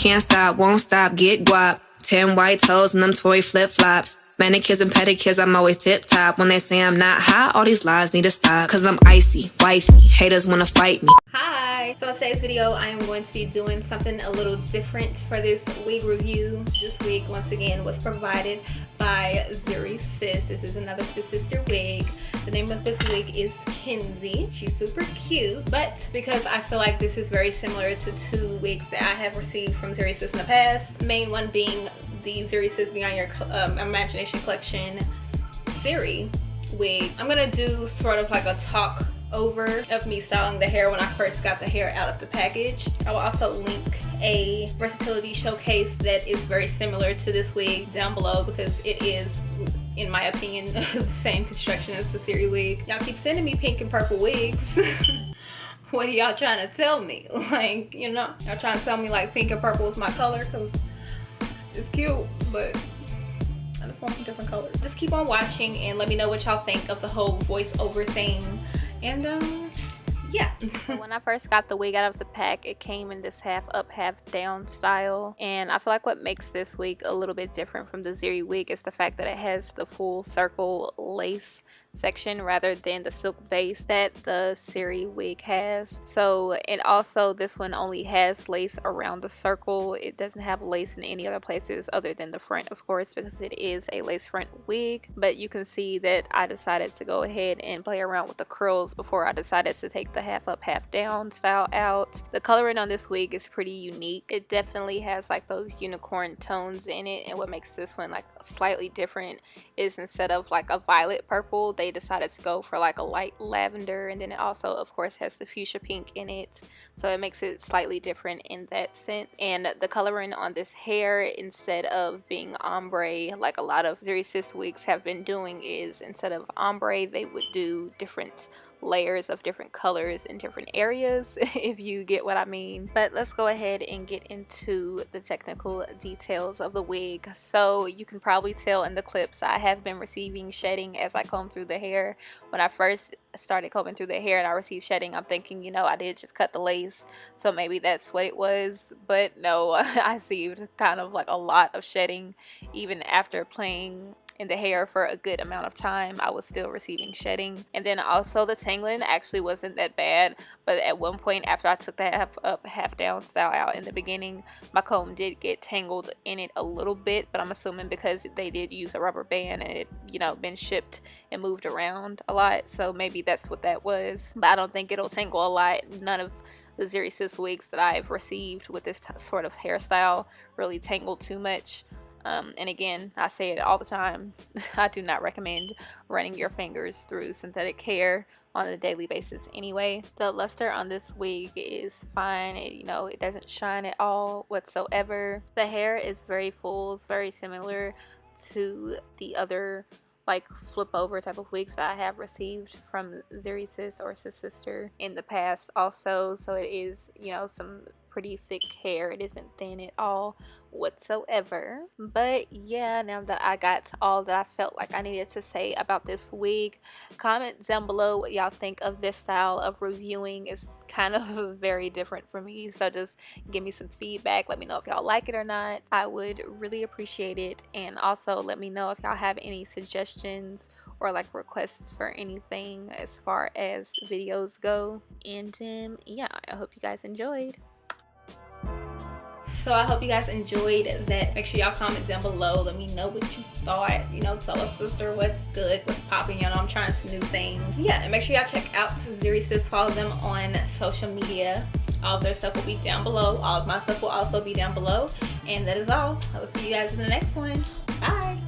Can't stop, won't stop, get guap. 10 white toes and them toy flip-flops. Manicures and pedicures, I'm always tip-top. When they say I'm not hot, all these lies need to stop. Cause I'm icy, wifey, haters wanna fight me. Hi! So in today's video, I am going to be doing something a little different for this wig review. This wig, once again, was provided by ZURYSIS. This is another sister wig. The name of this wig is Kenzie. She's super cute, but because I feel like this is very similar to two wigs that I have received from ZURYSIS in the past, the main one being the ZURYSIS Beyond Your Imagination Collection Zury wig. I'm gonna do sort of like a talk over of me styling the hair when I first got the hair out of the package. I will also link a versatility showcase that is very similar to this wig down below because it is, in my opinion, the same construction as the Zury wig. Y'all keep sending me pink and purple wigs. What are y'all trying to tell me? Like, you know, y'all trying to tell me like pink and purple is my color? Because it's cute, but I just want some different colors. Just keep on watching and let me know what y'all think of the whole voiceover thing. And yeah. When I first got the wig out of the pack, it came in this half up, half down style. And I feel like what makes this wig a little bit different from the Zury wig is the fact that it has the full circle lace section rather than the silk base that the Zury wig has. So, and also this one only has lace around the circle. It doesn't have lace in any other places other than the front, of course, because it is a lace front wig. But you can see that I decided to go ahead and play around with the curls before I decided to take the half up, half down style out. The coloring on this wig is pretty unique. It definitely has like those unicorn tones in it, and what makes this one like slightly different is instead of like a violet purple, they decided to go for like a light lavender, and then it also of course has the fuchsia pink in it, so it makes it slightly different in that sense. And the coloring on this hair, instead of being ombre like a lot of ZURYSIS wigs have been doing, is instead of ombre they would do different layers of different colors in different areas, if you get what I mean. But let's go ahead and get into the technical details of the wig. So you can probably tell in the clips I have been receiving shedding as I comb through the hair. When I first started combing through the hair and I received shedding, I'm thinking, you know, I did just cut the lace, so maybe that's what it was. But no, I received kind of like a lot of shedding even after playing in the hair for a good amount of time. I was still receiving shedding. And then also the tangling actually wasn't that bad, but at one point after I took the half up, half down style out in the beginning, my comb did get tangled in it a little bit, but I'm assuming because they did use a rubber band and it, you know, been shipped and moved around a lot, so maybe that's what that was. But I don't think it'll tangle a lot. None of the ZURYSIS wigs that I've received with this sort of hairstyle really tangled too much. And again, I say it all the time, I do not recommend running your fingers through synthetic hair on a daily basis anyway. The luster on this wig is fine. You know, it doesn't shine at all whatsoever. The hair is very full. It's very similar to the other like flip over type of wigs that I have received from ZURYSIS or Sis Sister in the past also. So it is, you know, some pretty thick hair. It isn't thin at all whatsoever. But yeah, now that I got all that I felt like I needed to say about this wig, comment down below what y'all think of this style of reviewing. It's kind of very different for me, so just give me some feedback. Let me know if y'all like it or not. I would really appreciate it. And also let me know if y'all have any suggestions or like requests for anything as far as videos go. And yeah, I hope you guys enjoyed. So I hope you guys enjoyed that. Make sure y'all comment down below. Let me know what you thought. You know, tell us, sister, what's good, what's popping. You know, I'm trying some new things. Yeah, and make sure y'all check out ZURYSIS. Follow them on social media. All of their stuff will be down below. All of my stuff will also be down below. And that is all. I will see you guys in the next one. Bye.